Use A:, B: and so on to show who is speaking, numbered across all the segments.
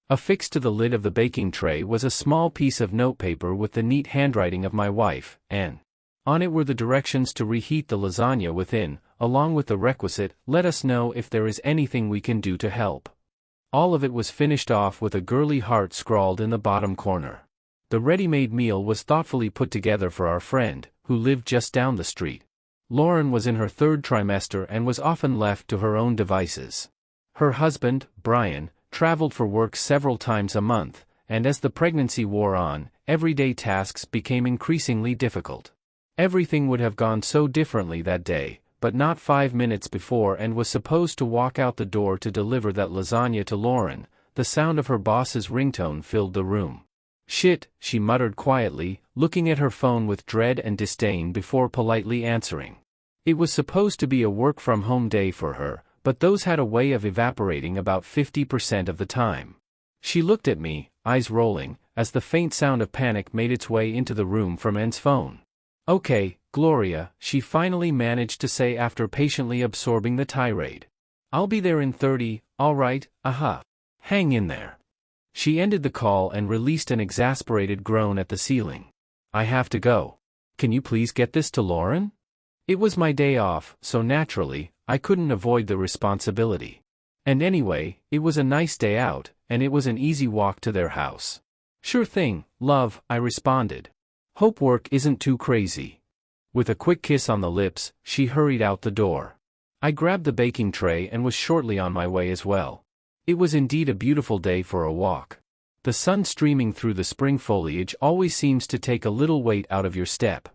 A: Affixed to the lid of the baking tray was a small piece of notepaper with the neat handwriting of my wife, Anne. On it were the directions to reheat the lasagna within, along with the requisite, "Let us know if there is anything we can do to help." All of it was finished off with a girly heart scrawled in the bottom corner. The ready-made meal was thoughtfully put together for our friend, who lived just down the street. Lauren was in her third trimester and was often left to her own devices. Her husband, Brian, traveled for work several times a month, and as the pregnancy wore on, everyday tasks became increasingly difficult. Everything would have gone so differently that day, but not 5 minutes before Anne was supposed to walk out the door to deliver that lasagna to Lauren, the sound of her boss's ringtone filled the room. "Shit," she muttered quietly, looking at her phone with dread and disdain before politely answering. It was supposed to be a work-from-home day for her, but those had a way of evaporating about 50% of the time. She looked at me, eyes rolling, as the faint sound of panic made its way into the room from Anne's phone. "Okay, Gloria," she finally managed to say after patiently absorbing the tirade. "I'll be there in 30, all right, aha. Hang in there." She ended the call and released an exasperated groan at the ceiling. "I have to go. Can you please get this to Lauren?" It was my day off, so naturally, I couldn't avoid the responsibility. And anyway, it was a nice day out, and it was an easy walk to their house. "Sure thing, love," I responded. "Hope work isn't too crazy." With a quick kiss on the lips, she hurried out the door. I grabbed the baking tray and was shortly on my way as well. It was indeed a beautiful day for a walk. The sun streaming through the spring foliage always seems to take a little weight out of your step.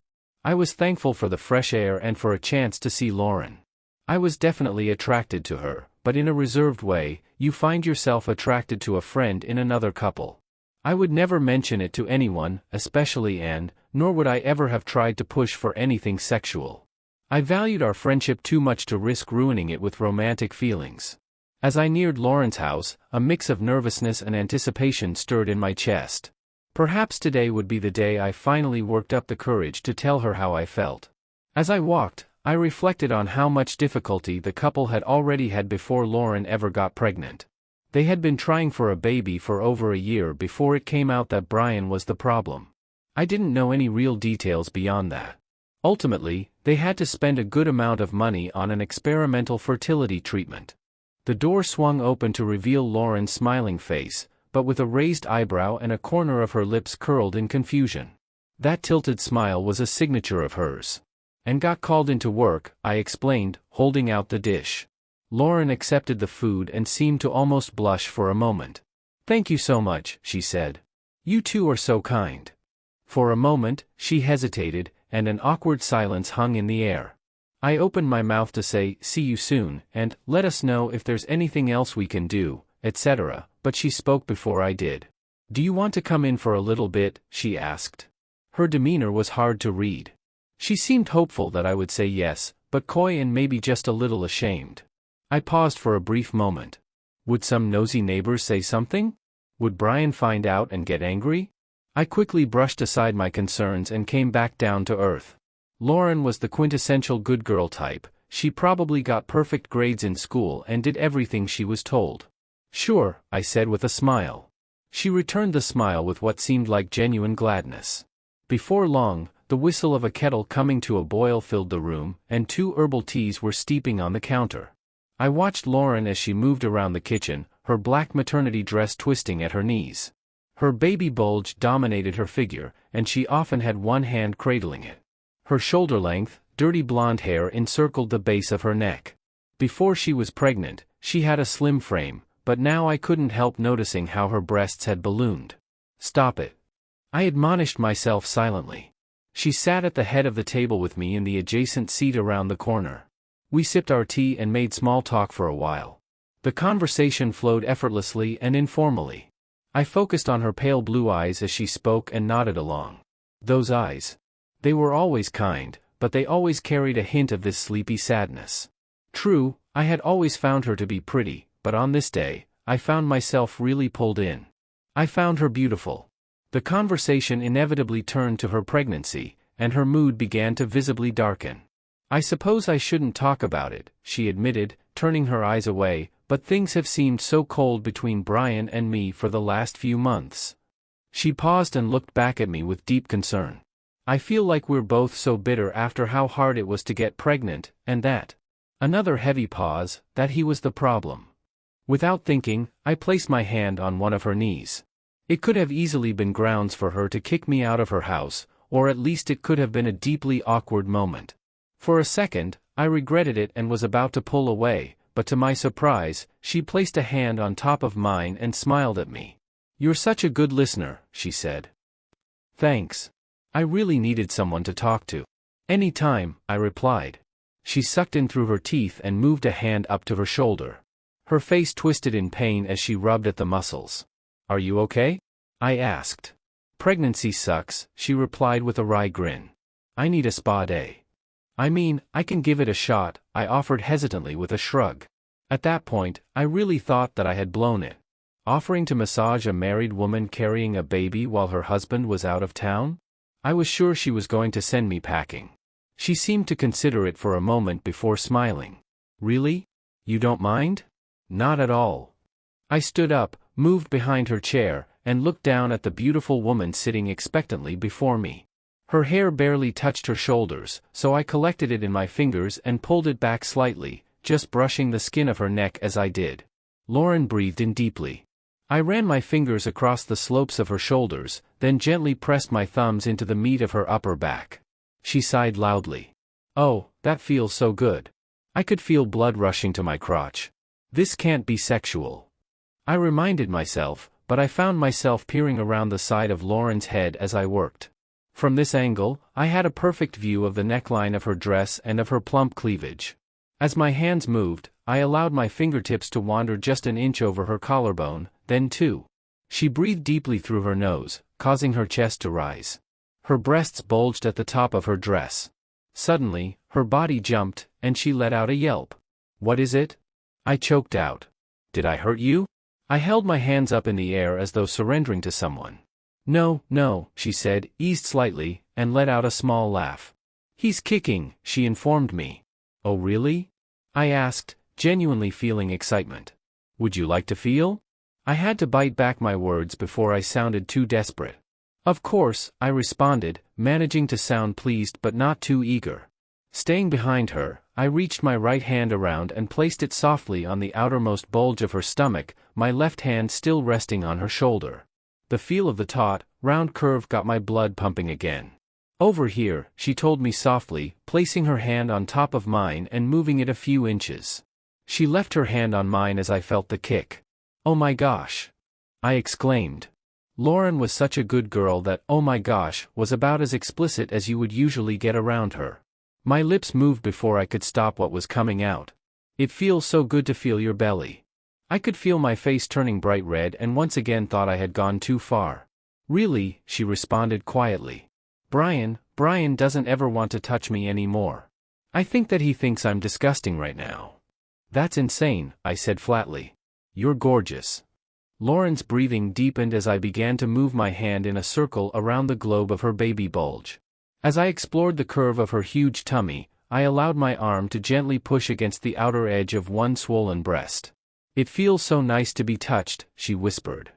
A: I was thankful for the fresh air and for a chance to see Lauren. I was definitely attracted to her, but in a reserved way. You find yourself attracted to a friend in another couple. I would never mention it to anyone, especially Anne, nor would I ever have tried to push for anything sexual. I valued our friendship too much to risk ruining it with romantic feelings. As I neared Lauren's house, a mix of nervousness and anticipation stirred in my chest. Perhaps today would be the day I finally worked up the courage to tell her how I felt. As I walked, I reflected on how much difficulty the couple had already had before Lauren ever got pregnant. They had been trying for a baby for over a year before it came out that Brian was the problem. I didn't know any real details beyond that. Ultimately, they had to spend a good amount of money on an experimental fertility treatment. The door swung open to reveal Lauren's smiling face, but with a raised eyebrow and a corner of her lips curled in confusion. That tilted smile was a signature of hers. "And got called into work," I explained, holding out the dish. Lauren accepted the food and seemed to almost blush for a moment. "Thank you so much," she said. "You two are so kind." For a moment, she hesitated, and an awkward silence hung in the air. I opened my mouth to say, "See you soon," and, "Let us know if there's anything else we can do," etc., but she spoke before I did. "Do you want to come in for a little bit?" she asked. Her demeanor was hard to read. She seemed hopeful that I would say yes, but coy and maybe just a little ashamed. I paused for a brief moment. Would some nosy neighbors say something? Would Brian find out and get angry? I quickly brushed aside my concerns and came back down to earth. Lauren was the quintessential good girl type. She probably got perfect grades in school and did everything she was told. "Sure," I said with a smile. She returned the smile with what seemed like genuine gladness. Before long, the whistle of a kettle coming to a boil filled the room, and 2 herbal teas were steeping on the counter. I watched Lauren as she moved around the kitchen, her black maternity dress twisting at her knees. Her baby bulge dominated her figure, and she often had one hand cradling it. Her shoulder-length, dirty blonde hair encircled the base of her neck. Before she was pregnant, she had a slim frame, but now I couldn't help noticing how her breasts had ballooned. "Stop it," I admonished myself silently. She sat at the head of the table with me in the adjacent seat around the corner. We sipped our tea and made small talk for a while. The conversation flowed effortlessly and informally. I focused on her pale blue eyes as she spoke and nodded along. Those eyes. They were always kind, but they always carried a hint of this sleepy sadness. True, I had always found her to be pretty, but on this day, I found myself really pulled in. I found her beautiful. The conversation inevitably turned to her pregnancy, and her mood began to visibly darken. "I suppose I shouldn't talk about it," she admitted, turning her eyes away, but things have seemed so cold between Brian and me for the last few months. She paused and looked back at me with deep concern. I feel like we're both so bitter after how hard it was to get pregnant, and that. Another heavy pause, that he was the problem. Without thinking, I placed my hand on one of her knees. It could have easily been grounds for her to kick me out of her house, or at least it could have been a deeply awkward moment. For a second, I regretted it and was about to pull away, but to my surprise, she placed a hand on top of mine and smiled at me. "You're such a good listener," she said. "Thanks. I really needed someone to talk to." "Any time," I replied. She sucked in through her teeth and moved a hand up to her shoulder. Her face twisted in pain as she rubbed at the muscles. "Are you okay?" I asked. "Pregnancy sucks," she replied with a wry grin. "I need a spa day." "I mean, I can give it a shot," I offered hesitantly with a shrug. At that point, I really thought that I had blown it. Offering to massage a married woman carrying a baby while her husband was out of town? I was sure she was going to send me packing. She seemed to consider it for a moment before smiling. "Really? You don't mind?" "Not at all." I stood up, moved behind her chair, and looked down at the beautiful woman sitting expectantly before me. Her hair barely touched her shoulders, so I collected it in my fingers and pulled it back slightly, just brushing the skin of her neck as I did. Lauren breathed in deeply. I ran my fingers across the slopes of her shoulders, then gently pressed my thumbs into the meat of her upper back. She sighed loudly. "Oh, that feels so good." I could feel blood rushing to my crotch. This can't be sexual. I reminded myself, but I found myself peering around the side of Lauren's head as I worked. From this angle, I had a perfect view of the neckline of her dress and of her plump cleavage. As my hands moved, I allowed my fingertips to wander just an inch over her collarbone, then two. She breathed deeply through her nose, causing her chest to rise. Her breasts bulged at the top of her dress. Suddenly, her body jumped, and she let out a yelp. "What is it?" I choked out. "Did I hurt you?" I held my hands up in the air as though surrendering to someone. "No, no," she said, eased slightly, and let out a small laugh. "He's kicking," she informed me. "Oh really?" I asked, genuinely feeling excitement. "Would you like to feel?" I had to bite back my words before I sounded too desperate. "Of course," I responded, managing to sound pleased but not too eager. Staying behind her, I reached my right hand around and placed it softly on the outermost bulge of her stomach, my left hand still resting on her shoulder. The feel of the taut, round curve got my blood pumping again. "Over here," she told me softly, placing her hand on top of mine and moving it a few inches. She left her hand on mine as I felt the kick. "Oh my gosh!" I exclaimed. Lauren was such a good girl that "oh my gosh" was about as explicit as you would usually get around her. My lips moved before I could stop what was coming out. "It feels so good to feel your belly." I could feel my face turning bright red and once again thought I had gone too far. "Really," she responded quietly. Brian doesn't ever want to touch me anymore. I think that he thinks I'm disgusting right now." "That's insane," I said flatly. "You're gorgeous." Lauren's breathing deepened as I began to move my hand in a circle around the globe of her baby bulge. As I explored the curve of her huge tummy, I allowed my arm to gently push against the outer edge of one swollen breast. "It feels so nice to be touched," she whispered.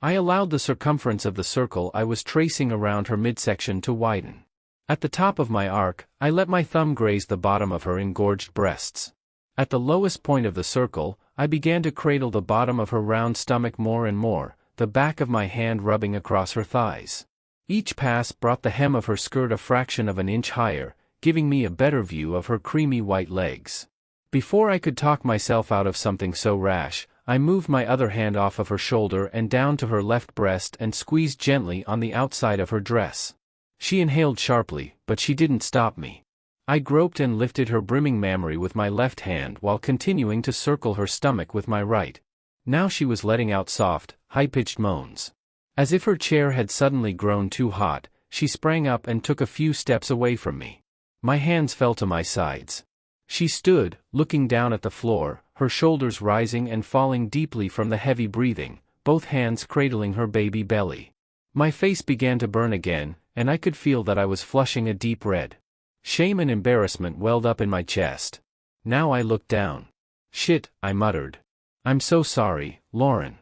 A: I allowed the circumference of the circle I was tracing around her midsection to widen. At the top of my arc, I let my thumb graze the bottom of her engorged breasts. At the lowest point of the circle, I began to cradle the bottom of her round stomach more and more, the back of my hand rubbing across her thighs. Each pass brought the hem of her skirt a fraction of an inch higher, giving me a better view of her creamy white legs. Before I could talk myself out of something so rash, I moved my other hand off of her shoulder and down to her left breast and squeezed gently on the outside of her dress. She inhaled sharply, but she didn't stop me. I groped and lifted her brimming mammary with my left hand while continuing to circle her stomach with my right. Now she was letting out soft, high-pitched moans. As if her chair had suddenly grown too hot, she sprang up and took a few steps away from me. My hands fell to my sides. She stood, looking down at the floor, her shoulders rising and falling deeply from the heavy breathing, both hands cradling her baby belly. My face began to burn again, and I could feel that I was flushing a deep red. Shame and embarrassment welled up in my chest. Now I looked down. Shit, I muttered. I'm so sorry, Lauren.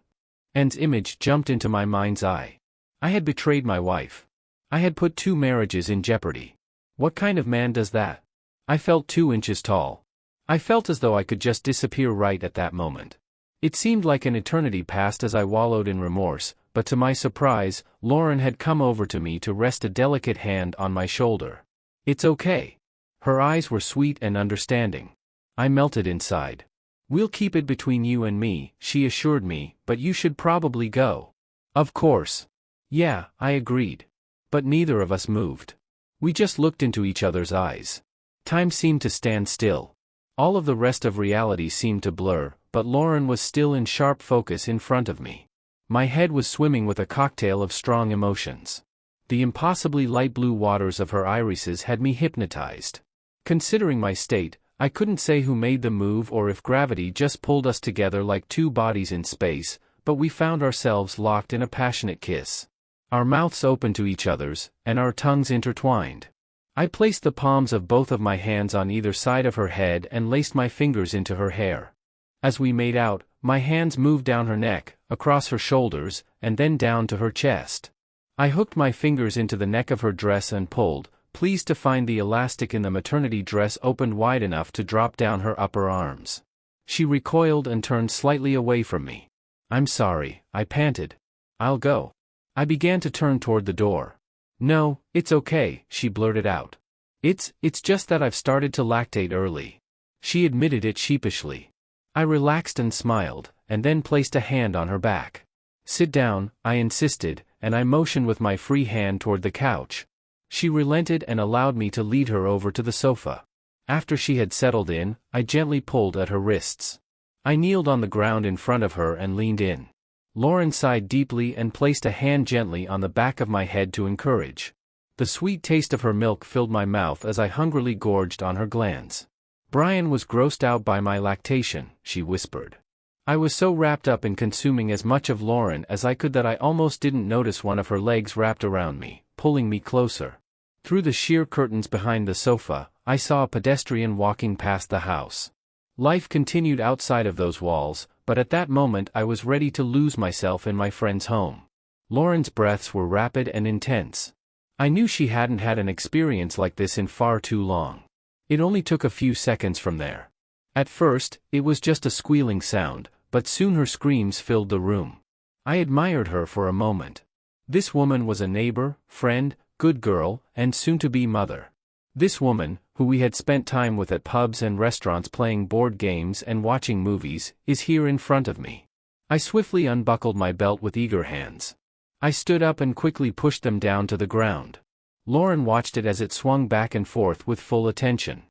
A: Anne's image jumped into my mind's eye. I had betrayed my wife. I had put 2 marriages in jeopardy. What kind of man does that? I felt 2 inches tall. I felt as though I could just disappear right at that moment. It seemed like an eternity passed as I wallowed in remorse, but to my surprise, Lauren had come over to me to rest a delicate hand on my shoulder. It's okay. Her eyes were sweet and understanding. I melted inside. We'll keep it between you and me, she assured me, but you should probably go. Of course. Yeah, I agreed. But neither of us moved. We just looked into each other's eyes. Time seemed to stand still. All of the rest of reality seemed to blur, but Lauren was still in sharp focus in front of me. My head was swimming with a cocktail of strong emotions. The impossibly light blue waters of her irises had me hypnotized. Considering my state, I couldn't say who made the move or if gravity just pulled us together like 2 bodies in space, but we found ourselves locked in a passionate kiss. Our mouths open to each other's, and our tongues intertwined. I placed the palms of both of my hands on either side of her head and laced my fingers into her hair. As we made out, my hands moved down her neck, across her shoulders, and then down to her chest. I hooked my fingers into the neck of her dress and pulled, pleased to find the elastic in the maternity dress opened wide enough to drop down her upper arms. She recoiled and turned slightly away from me. I'm sorry, I panted. I'll go. I began to turn toward the door. No, it's okay, she blurted out. It's just that I've started to lactate early. She admitted it sheepishly. I relaxed and smiled, and then placed a hand on her back. Sit down, I insisted, and I motioned with my free hand toward the couch. She relented and allowed me to lead her over to the sofa. After she had settled in, I gently pulled at her wrists. I kneeled on the ground in front of her and leaned in. Lauren sighed deeply and placed a hand gently on the back of my head to encourage. The sweet taste of her milk filled my mouth as I hungrily gorged on her glands. Brian was grossed out by my lactation, she whispered. I was so wrapped up in consuming as much of Lauren as I could that I almost didn't notice one of her legs wrapped around me, pulling me closer. Through the sheer curtains behind the sofa, I saw a pedestrian walking past the house. Life continued outside of those walls, but at that moment I was ready to lose myself in my friend's home. Lauren's breaths were rapid and intense. I knew she hadn't had an experience like this in far too long. It only took a few seconds from there. At first, it was just a squealing sound, but soon her screams filled the room. I admired her for a moment. This woman was a neighbor, friend, good girl, and soon-to-be mother. This woman, who we had spent time with at pubs and restaurants playing board games and watching movies, is here in front of me. I swiftly unbuckled my belt with eager hands. I stood up and quickly pushed them down to the ground. Lauren watched it as it swung back and forth with full attention.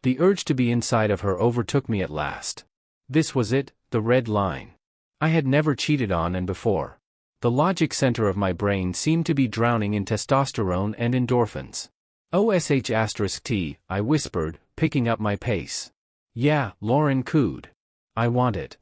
A: The urge to be inside of her overtook me at last. This was it, the red line. I had never cheated on and before. The logic center of my brain seemed to be drowning in testosterone and endorphins. OSH*T, I whispered, picking up my pace. Yeah, Lauren cooed. I want it.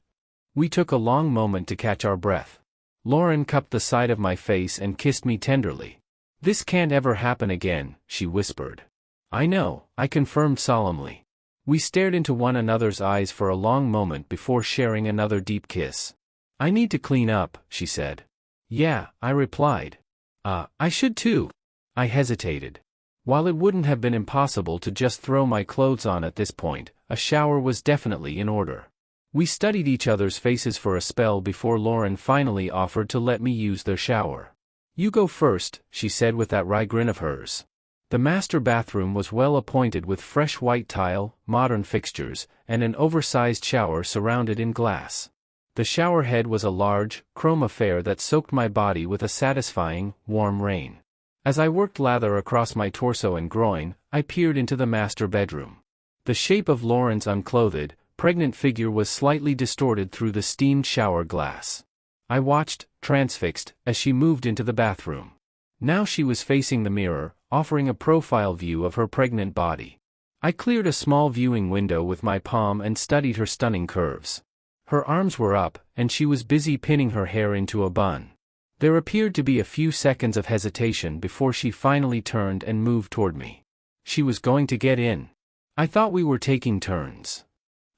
A: We took a long moment to catch our breath. Lauren cupped the side of my face and kissed me tenderly. This can't ever happen again, she whispered. I know, I confirmed solemnly. We stared into one another's eyes for a long moment before sharing another deep kiss. I need to clean up, she said. Yeah, I replied. I should too. I hesitated. While it wouldn't have been impossible to just throw my clothes on at this point, a shower was definitely in order. We studied each other's faces for a spell before Lauren finally offered to let me use their shower. You go first, she said with that wry grin of hers. The master bathroom was well appointed with fresh white tile, modern fixtures, and an oversized shower surrounded in glass. The shower head was a large, chrome affair that soaked my body with a satisfying, warm rain. As I worked lather across my torso and groin, I peered into the master bedroom. The shape of Lauren's unclothed, pregnant figure was slightly distorted through the steamed shower glass. I watched, transfixed, as she moved into the bathroom. Now she was facing the mirror, offering a profile view of her pregnant body. I cleared a small viewing window with my palm and studied her stunning curves. Her arms were up, and she was busy pinning her hair into a bun. There appeared to be a few seconds of hesitation before she finally turned and moved toward me. She was going to get in. I thought we were taking turns.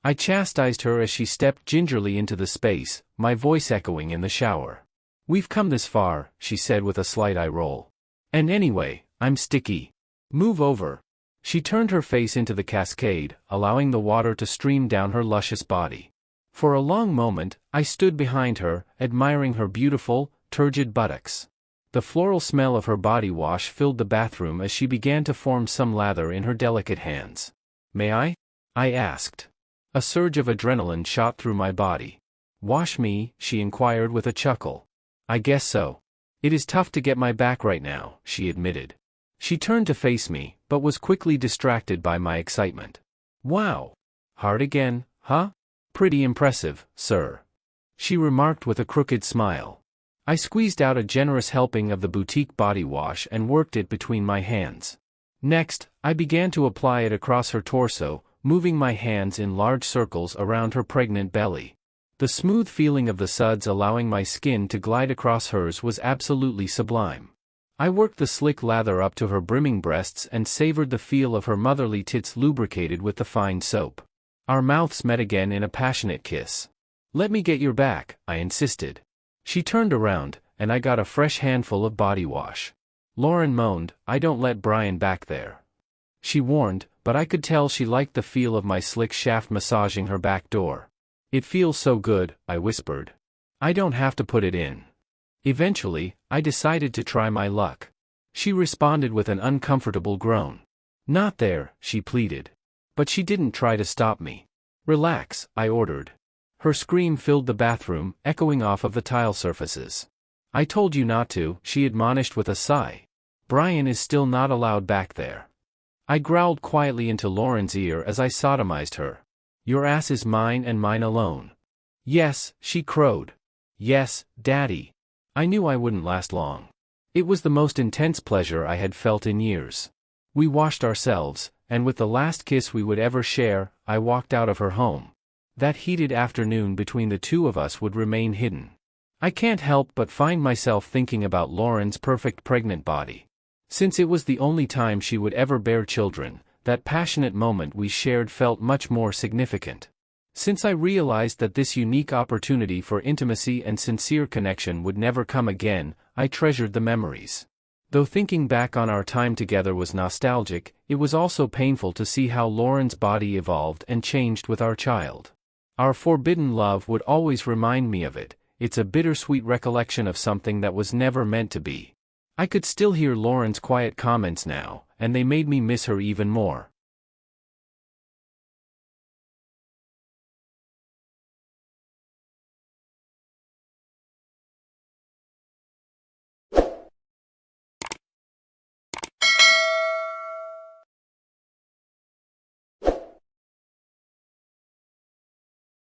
A: I chastised her as she stepped gingerly into the space, my voice echoing in the shower. "We've come this far," she said with a slight eye roll. "And anyway, I'm sticky. Move over." She turned her face into the cascade, allowing the water to stream down her luscious body. For a long moment, I stood behind her, admiring her beautiful, turgid buttocks. The floral smell of her body wash filled the bathroom as she began to form some lather in her delicate hands. "May I?" I asked. A surge of adrenaline shot through my body. "Wash me?" she inquired with a chuckle. "I guess so. It is tough to get my back right now," she admitted. She turned to face me, but was quickly distracted by my excitement. "Wow! Hard again, huh? Pretty impressive, sir," she remarked with a crooked smile. I squeezed out a generous helping of the boutique body wash and worked it between my hands. Next, I began to apply it across her torso, moving my hands in large circles around her pregnant belly. The smooth feeling of the suds allowing my skin to glide across hers was absolutely sublime. I worked the slick lather up to her brimming breasts and savored the feel of her motherly tits lubricated with the fine soap. Our mouths met again in a passionate kiss. "Let me get your back," I insisted. She turned around, and I got a fresh handful of body wash. Lauren moaned, "I don't let Brian back there," she warned, but I could tell she liked the feel of my slick shaft massaging her back door. "It feels so good," I whispered. "I don't have to put it in." Eventually, I decided to try my luck. She responded with an uncomfortable groan. "Not there," she pleaded. But she didn't try to stop me. "Relax," I ordered. Her scream filled the bathroom, echoing off of the tile surfaces. "I told you not to," she admonished with a sigh. "Brian is still not allowed back there." I growled quietly into Lauren's ear as I sodomized her. "Your ass is mine and mine alone." "Yes," she crowed. "Yes, Daddy." I knew I wouldn't last long. It was the most intense pleasure I had felt in years. We washed ourselves, and with the last kiss we would ever share, I walked out of her home. That heated afternoon between the two of us would remain hidden. I can't help but find myself thinking about Lauren's perfect pregnant body. Since it was the only time she would ever bear children, that passionate moment we shared felt much more significant. Since I realized that this unique opportunity for intimacy and sincere connection would never come again, I treasured the memories. Though thinking back on our time together was nostalgic, it was also painful to see how Lauren's body evolved and changed with our child. Our forbidden love would always remind me of it. It's a bittersweet recollection of something that was never meant to be. I could still hear Lauren's quiet comments now, and they made me miss her even more.